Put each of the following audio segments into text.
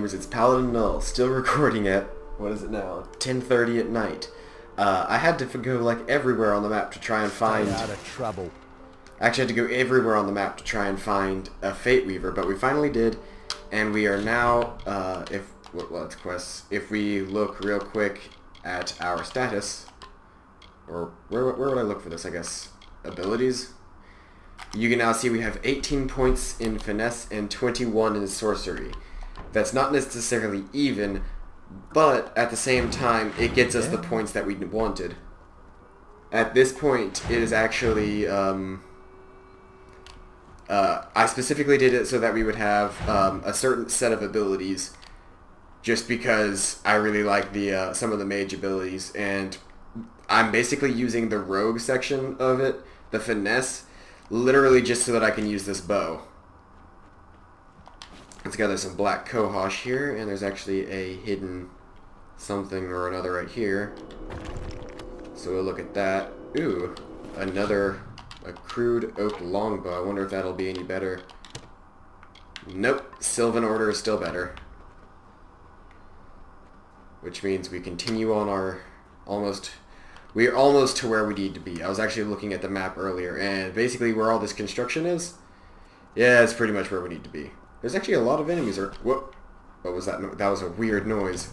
gamers, it's Paladin Null, still recording at, what is it now, 10:30 at night. I had to go like everywhere on the map to try and find... Stay out of trouble. I actually had to go everywhere on the map to try and find a Fate Weaver, but we finally did, and we are now, let's quests. If we look real quick at our status, or where would I look for this, I guess? Abilities? You can now see we have 18 points in Finesse and 21 in Sorcery. That's not necessarily even, but at the same time, it gets us the points that we wanted. At this point, it is actually, I specifically did it so that we would have a certain set of abilities, just because I really like the some of the mage abilities, and I'm basically using the rogue section of it, the finesse, literally just so that I can use this bow. Let's gather some black cohosh here, and there's actually a hidden something or another right here. So we'll look at that. Ooh, another crude oak longbow. I wonder if that'll be any better. Nope, Sylvan Order is still better. Which means we continue on our we are almost to where we need to be. I was actually looking at the map earlier, and basically where all this construction is, yeah, it's pretty much where we need to be. There's actually a lot of enemies. Whoop! What was that? That was a weird noise.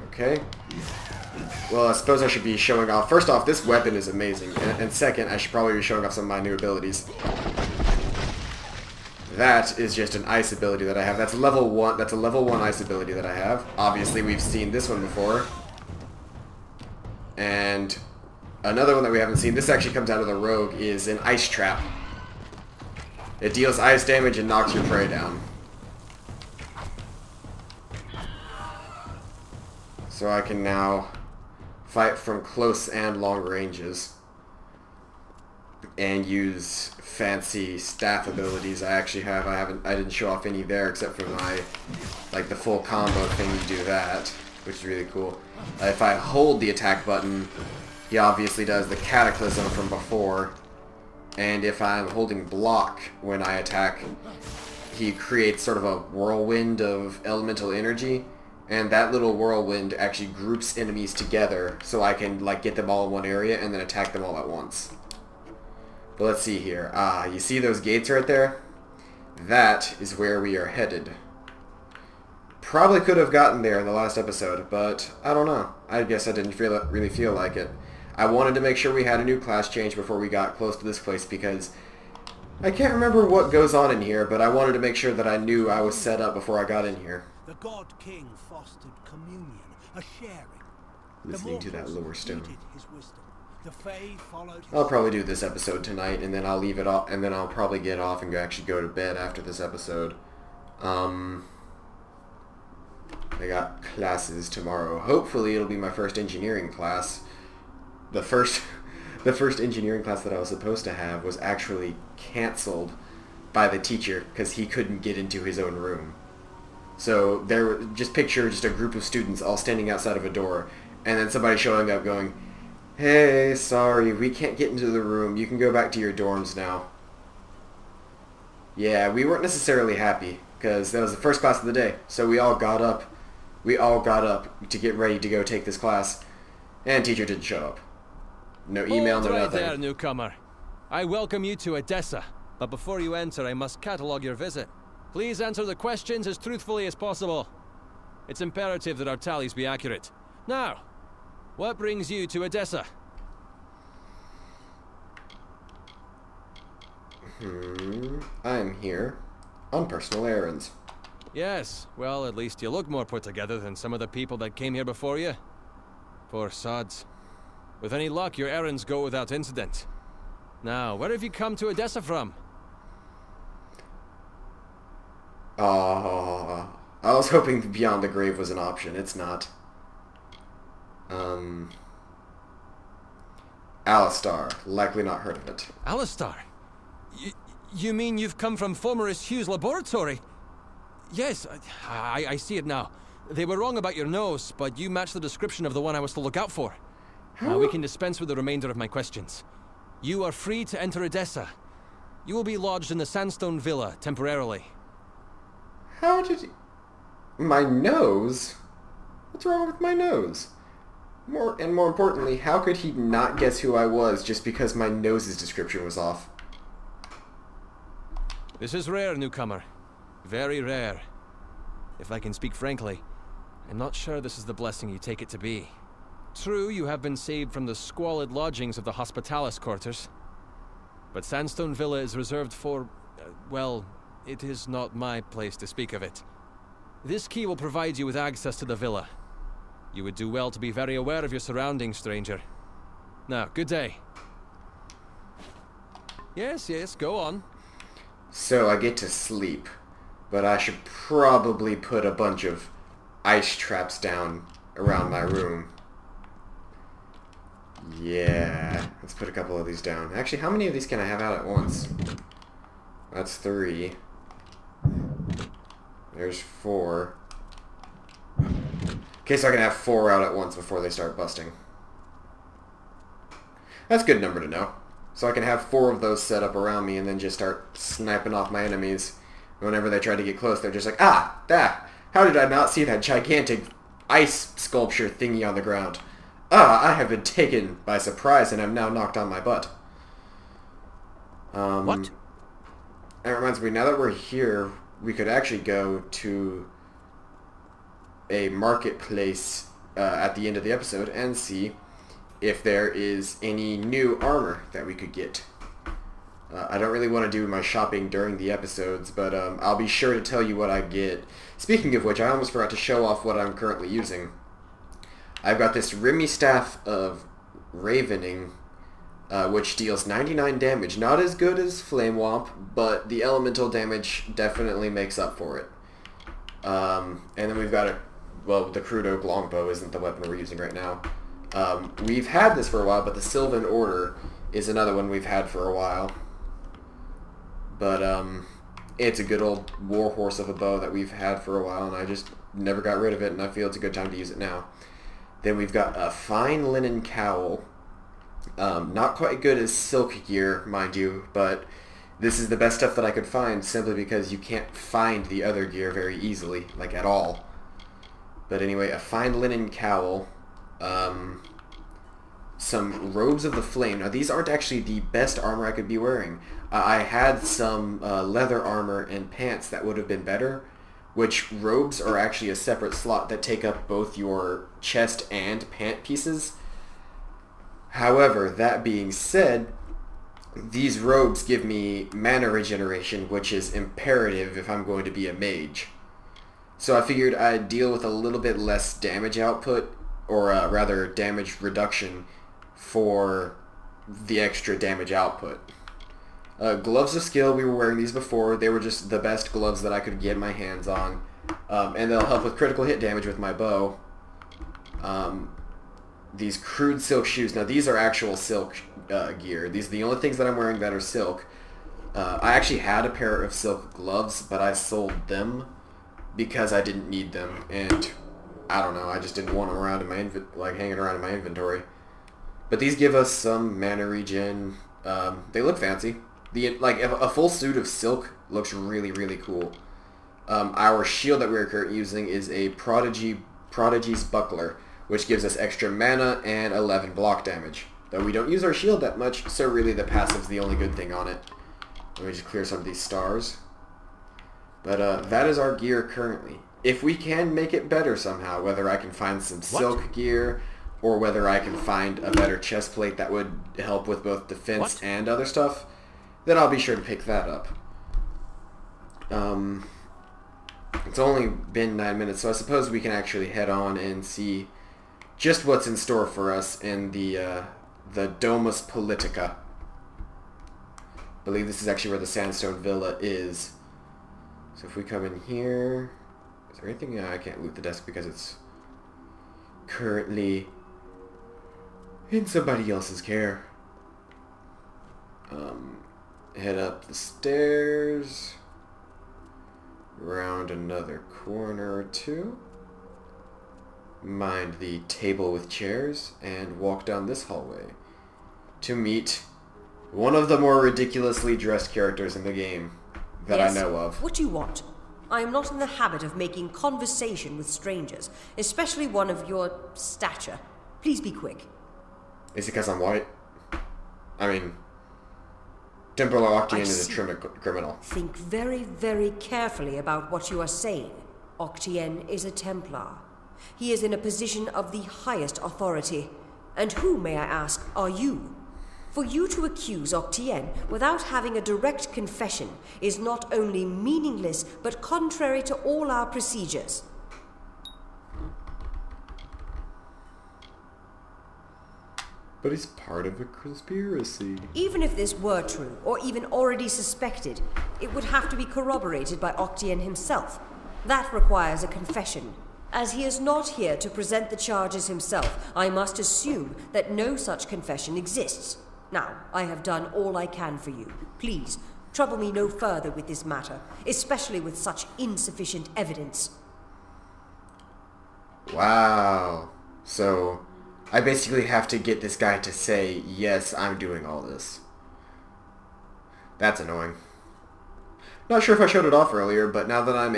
Okay. Well, I suppose I should be showing off. First off, this weapon is amazing, and second, I should probably be showing off some of my new abilities. That is just an ice ability that I have. That's level 1. That's a level 1 ice ability that I have. Obviously, we've seen this one before. And another one that we haven't seen, this actually comes out of the rogue, is an ice trap. It deals ice damage and knocks your prey down. So I can now fight from close and long ranges and use fancy staff abilities I actually have. I didn't show off any there except for my, like, the full combo thing. You do that, which is really cool. If I hold the attack button, he obviously does the Cataclysm from before, and if I'm holding block when I attack, he creates sort of a whirlwind of elemental energy, and that little whirlwind actually groups enemies together so I can, like, get them all in one area and then attack them all at once. But let's see here. You see those gates right there? That is where we are headed. Probably could have gotten there in the last episode, but I don't know. I guess I didn't really feel like it. I wanted to make sure we had a new class change before we got close to this place because I can't remember what goes on in here, but I wanted to make sure that I knew I was set up before I got in here. The God King fostered communion, a sharing. Listening to that lower stone. His wisdom. The Fae followed his... I'll probably do this episode tonight, and then I'll leave it off, and then I'll probably get off and actually go to bed after this episode. I got classes tomorrow. Hopefully it'll be my first engineering class. The first engineering class that I was supposed to have was actually canceled by the teacher because he couldn't get into his own room. So just picture a group of students all standing outside of a door, and then somebody showing up going, "Hey, sorry, we can't get into the room. You can go back to your dorms now." Yeah, we weren't necessarily happy because that was the first class of the day. So we all got up. To get ready to go take this class, and teacher didn't show up. No email, no nothing. There, newcomer. I welcome you to Edessa, but before you enter, I must catalogue your visit. Please answer the questions as truthfully as possible. It's imperative that our tallies be accurate. Now, what brings you to Edessa? I'm here on personal errands. Yes, well, at least you look more put together than some of the people that came here before you. Poor sods. With any luck, your errands go without incident. Now, where have you come to Edessa from? I was hoping Beyond the Grave was an option. It's not. Alistar. Likely not heard of it. Alistar? You mean you've come from Fomerus Hugh's laboratory? Yes, I see it now. They were wrong about your nose, but you match the description of the one I was to look out for. We can dispense with the remainder of my questions. You are free to enter Edessa. You will be lodged in the Sandstone Villa temporarily. How did he... My nose? What's wrong with my nose? More importantly, how could he not guess who I was just because my nose's description was off? This is rare, newcomer. Very rare. If I can speak frankly, I'm not sure this is the blessing you take it to be. True, you have been saved from the squalid lodgings of the Hospitalis quarters. But Sandstone Villa is reserved for... well, it is not my place to speak of it. This key will provide you with access to the villa. You would do well to be very aware of your surroundings, stranger. Now, good day. Yes, go on. So I get to sleep, but I should probably put a bunch of ice traps down around my room. Yeah, let's put a couple of these down. Actually, how many of these can I have out at once? That's 3. There's 4. Okay, so I can have 4 out at once before they start busting. That's a good number to know. So I can have 4 of those set up around me and then just start sniping off my enemies. Whenever they try to get close, they're just like, ah, that! How did I not see that gigantic ice sculpture thingy on the ground? Ah, I have been taken by surprise and am now knocked on my butt. What? That reminds me, now that we're here, we could actually go to a marketplace at the end of the episode and see if there is any new armor that we could get. I don't really want to do my shopping during the episodes, but I'll be sure to tell you what I get. Speaking of which, I almost forgot to show off what I'm currently using. I've got this Remy Staff of Ravening, which deals 99 damage. Not as good as Flame Womp, but the elemental damage definitely makes up for it. And then we've got the Crude Oak Longbow isn't the weapon we're using right now. We've had this for a while, but the Sylvan Order is another one we've had for a while. But it's a good old warhorse of a bow that we've had for a while, and I just never got rid of it, and I feel it's a good time to use it now. Then we've got a fine linen cowl. Not quite good as silk gear, mind you, but this is the best stuff that I could find simply because you can't find the other gear very easily, like at all. But anyway, a fine linen cowl. Some Robes of the Flame. Now these aren't actually the best armor I could be wearing. I had some leather armor and pants that would have been better, which robes are actually a separate slot that take up both your chest and pant pieces. However, that being said, these robes give me mana regeneration, which is imperative if I'm going to be a mage. So I figured I'd deal with a little bit less damage output, or rather damage reduction, for the extra damage output. Gloves of Skill, we were wearing these before. They were just the best gloves that I could get my hands on. And they'll help with critical hit damage with my bow. These Crude Silk Shoes. Now these are actual silk gear. These are the only things that I'm wearing that are silk. I actually had a pair of silk gloves, but I sold them because I didn't need them. And I don't know, I just didn't want them around in my hanging around in my inventory. But these give us some mana regen. They look fancy. A full suit of silk looks really, really cool. Our shield that we're currently using is a Prodigy's Buckler, which gives us extra mana and 11 block damage. Though we don't use our shield that much, so really the passive's the only good thing on it. Let me just clear some of these stars. But that is our gear currently. If we can make it better somehow, whether I can find some silk gear, or whether I can find a better chest plate that would help with both defense and other stuff, then I'll be sure to pick that up. It's only been 9 minutes, so I suppose we can actually head on and see just what's in store for us in the Domus Politica. I believe this is actually where the Sandstone Villa is. So if we come in here... Is there anything? I can't loot the desk because it's currently in somebody else's care. Head up the stairs, round another corner or two, mind the table with chairs, and walk down this hallway to meet one of the more ridiculously dressed characters in the game that I know of. What do you want? I am not in the habit of making conversation with strangers, especially one of your stature. Please be quick. Is it because I'm white? I mean, Templar Octian is a criminal. Think very, very carefully about what you are saying. Octien is a Templar. He is in a position of the highest authority. And who, may I ask, are you? For you to accuse Octien without having a direct confession is not only meaningless, but contrary to all our procedures. But he's part of a conspiracy. Even if this were true, or even already suspected, it would have to be corroborated by Octien himself. That requires a confession. As he is not here to present the charges himself, I must assume that no such confession exists. Now, I have done all I can for you. Please, trouble me no further with this matter, especially with such insufficient evidence. Wow. So, I basically have to get this guy to say, yes, I'm doing all this. That's annoying. Not sure if I showed it off earlier, but now that I'm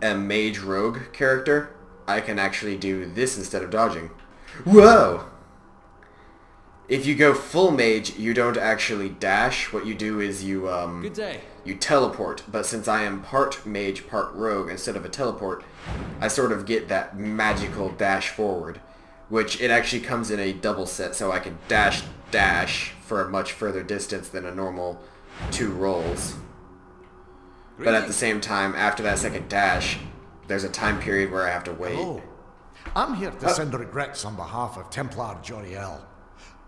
a mage rogue character, I can actually do this instead of dodging. Whoa! If you go full mage, you don't actually dash. What you do is you Good day. You teleport. But since I am part mage, part rogue, instead of a teleport, I sort of get that magical dash forward, which it actually comes in a double set, so I can dash for a much further distance than a normal 2 rolls. But at the same time, after that second dash, there's a time period where I have to wait. Hello. I'm here to send regrets on behalf of Templar Joriel.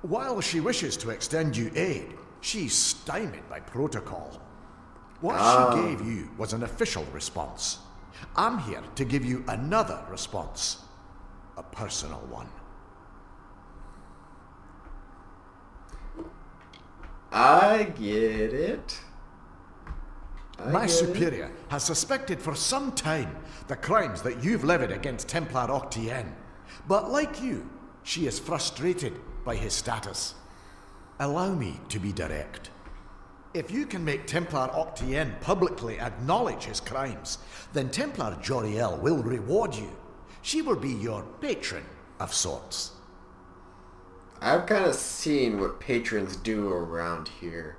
While she wishes to extend you aid, she's stymied by protocol. What she gave you was an official response. I'm here to give you another response. A personal one. I get it. My superior has suspected for some time the crimes that you've levied against Templar Octien. But like you, she is frustrated by his status. Allow me to be direct. If you can make Templar Octien publicly acknowledge his crimes, then Templar Joriel will reward you. She will be your patron of sorts. I've kind of seen what patrons do around here.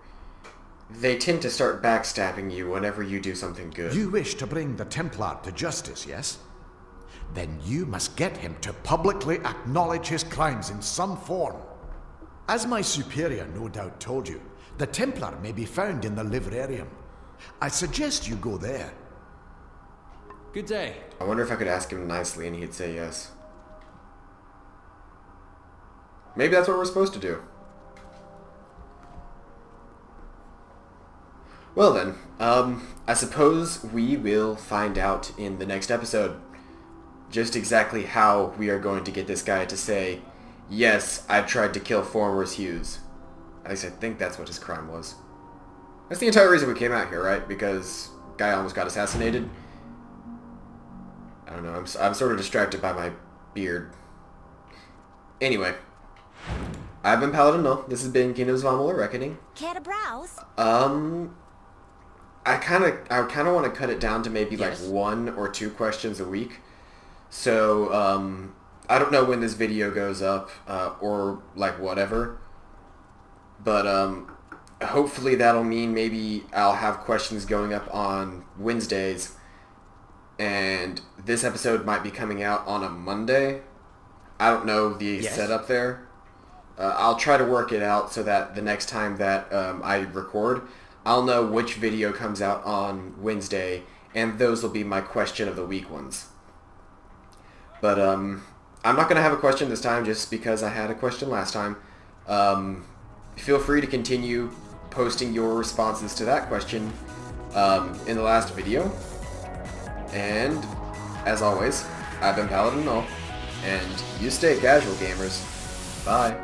They tend to start backstabbing you whenever you do something good. You wish to bring the Templar to justice, yes? Then you must get him to publicly acknowledge his crimes in some form. As my superior no doubt told you, the Templar may be found in the librarium. I suggest you go there. Good day. I wonder if I could ask him nicely and he'd say yes. Maybe that's what we're supposed to do. Well then, I suppose we will find out in the next episode just exactly how we are going to get this guy to say, yes, I tried to kill Formers Hughes. At least I think that's what his crime was. That's the entire reason we came out here, right? Because guy almost got assassinated. I don't know, I'm sort of distracted by my beard. Anyway, I've been Paladin Null. This has been Kingdoms of Amalur Reckoning. Care to browse? I kind of want to cut it down to maybe like 1 or 2 questions a week. So, I don't know when this video goes up, or like whatever. But, hopefully that'll mean maybe I'll have questions going up on Wednesdays. And this episode might be coming out on a Monday. I don't know the setup there. I'll try to work it out so that the next time that I record, I'll know which video comes out on Wednesday, and those will be my question of the week ones. But I'm not going to have a question this time just because I had a question last time. Feel free to continue posting your responses to that question in the last video. And, as always, I've been Paladin Null, and you stay casual, gamers. Bye.